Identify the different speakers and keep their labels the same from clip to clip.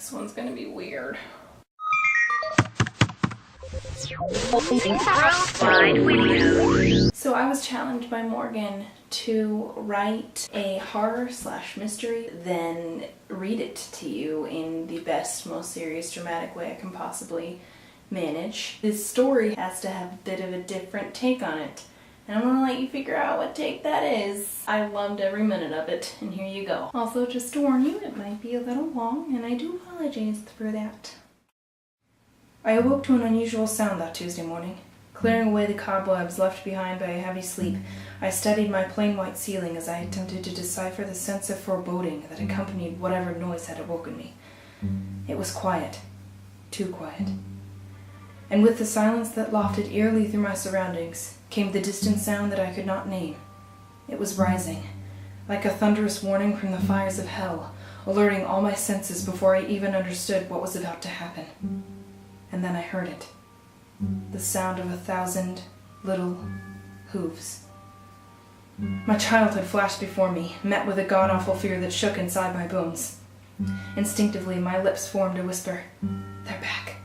Speaker 1: This one's gonna be weird. So I was challenged by Morgan to write a horror/mystery, then read it to you in the best, most serious, dramatic way I can possibly manage. This story has to have a bit of a different take on it, and I'm gonna let you figure out what take that is. I loved every minute of it, and here you go. Also, just to warn you, it might be a little long, and I do apologize for that. I awoke to an unusual sound that Tuesday morning. Clearing away the cobwebs left behind by a heavy sleep, I studied my plain white ceiling as I attempted to decipher the sense of foreboding that accompanied whatever noise had awoken me. It was quiet. Too quiet. And with the silence that lofted eerily through my surroundings came the distant sound that I could not name. It was rising, like a thunderous warning from the fires of hell, alerting all my senses before I even understood what was about to happen. And then I heard it. The sound of 1,000 little hooves. My childhood flashed before me, met with a god-awful fear that shook inside my bones. Instinctively, my lips formed a whisper, "They're back."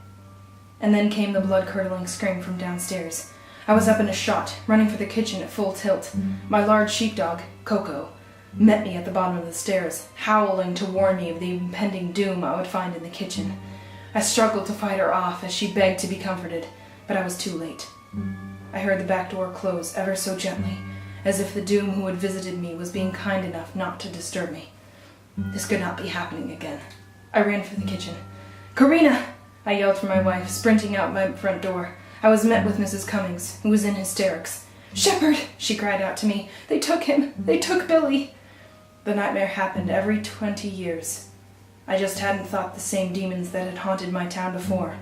Speaker 1: And then came the blood-curdling scream from downstairs. I was up in a shot, running for the kitchen at full tilt. My large sheepdog, Coco, met me at the bottom of the stairs, howling to warn me of the impending doom I would find in the kitchen. I struggled to fight her off as she begged to be comforted, but I was too late. I heard the back door close ever so gently, as if the doom who had visited me was being kind enough not to disturb me. This could not be happening again. I ran for the kitchen. "Karina!" I yelled for my wife, sprinting out my front door. I was met with Mrs. Cummings, who was in hysterics. "Shepherd!" she cried out to me. "They took him! They took Billy!" The nightmare happened every 20 years. I just hadn't thought the same demons that had haunted my town before,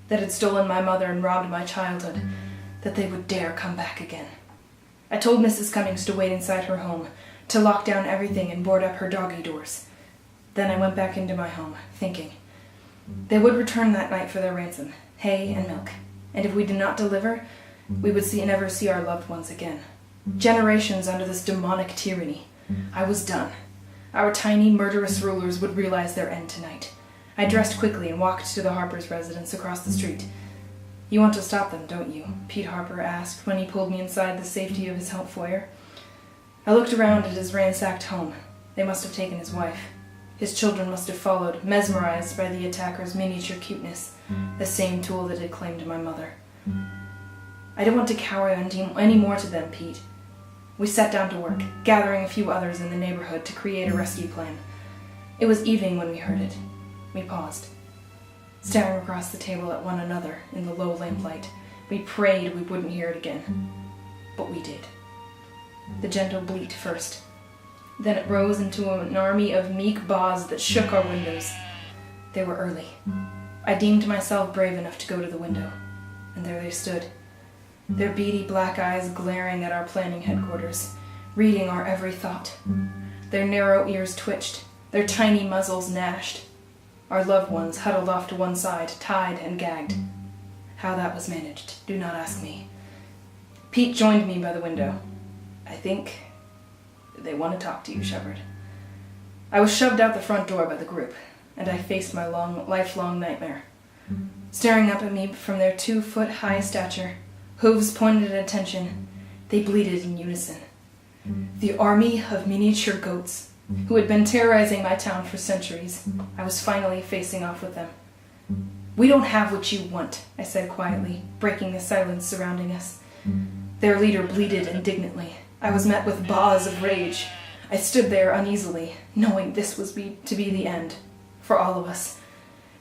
Speaker 1: that had stolen my mother and robbed my childhood, that they would dare come back again. I told Mrs. Cummings to wait inside her home, to lock down everything and board up her doggy doors. Then I went back into my home, thinking. They would return that night for their ransom, hay and milk, and if we did not deliver, we would never see our loved ones again. Generations under this demonic tyranny. I was done. Our tiny, murderous rulers would realize their end tonight. I dressed quickly and walked to the Harper's residence across the street. "You want to stop them, don't you?" Pete Harper asked when he pulled me inside the safety of his help foyer. I looked around at his ransacked home. They must have taken his wife. His children must have followed, mesmerized by the attacker's miniature cuteness, the same tool that had claimed my mother. I didn't want to cower any more to them, Pete. We sat down to work, gathering a few others in the neighborhood to create a rescue plan. It was evening when we heard it. We paused, staring across the table at one another in the low lamplight. We prayed we wouldn't hear it again. But we did. The gentle bleat first. Then it rose into an army of meek baws that shook our windows. They were early. I deemed myself brave enough to go to the window. And there they stood, their beady black eyes glaring at our planning headquarters, reading our every thought. Their narrow ears twitched, their tiny muzzles gnashed. Our loved ones huddled off to one side, tied and gagged. How that was managed, do not ask me. Pete joined me by the window. "I think they want to talk to you, Shepherd." I was shoved out the front door by the group, and I faced my lifelong nightmare. Staring up at me from their 2-foot-high stature, hooves pointed at attention, they bleated in unison. The army of miniature goats, who had been terrorizing my town for centuries. I was finally facing off with them. "We don't have what you want," I said quietly, breaking the silence surrounding us. Their leader bleated indignantly. I was met with baws of rage. I stood there uneasily, knowing this was to be the end, for all of us.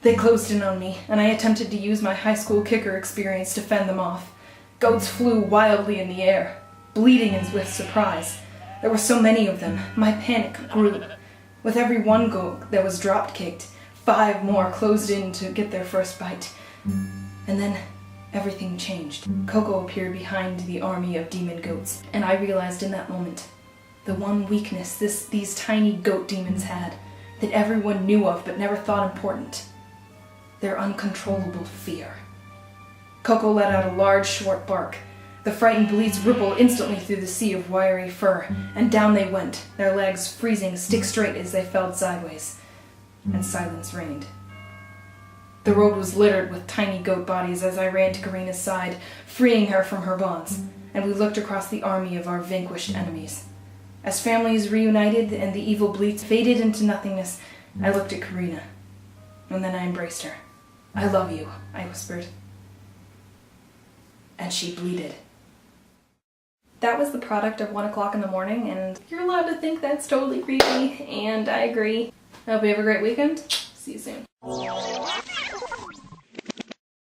Speaker 1: They closed in on me, and I attempted to use my high school kicker experience to fend them off. Goats flew wildly in the air, bleating with surprise. There were so many of them, my panic grew. With every one goat that was drop-kicked, 5 more closed in to get their first bite. And then everything changed. Coco appeared behind the army of demon goats, and I realized in that moment the one weakness these tiny goat demons had, that everyone knew of but never thought important. Their uncontrollable fear. Coco let out a large, short bark. The frightened bleats rippled instantly through the sea of wiry fur, and down they went, their legs freezing stick straight as they fell sideways. And silence reigned. The road was littered with tiny goat bodies as I ran to Karina's side, freeing her from her bonds, and we looked across the army of our vanquished enemies. As families reunited and the evil bleats faded into nothingness, I looked at Karina, and then I embraced her. "I love you," I whispered. And she bleated. That was the product of 1 o'clock in the morning, and you're allowed to think that's totally creepy, and I agree. I hope you have a great weekend. See you soon.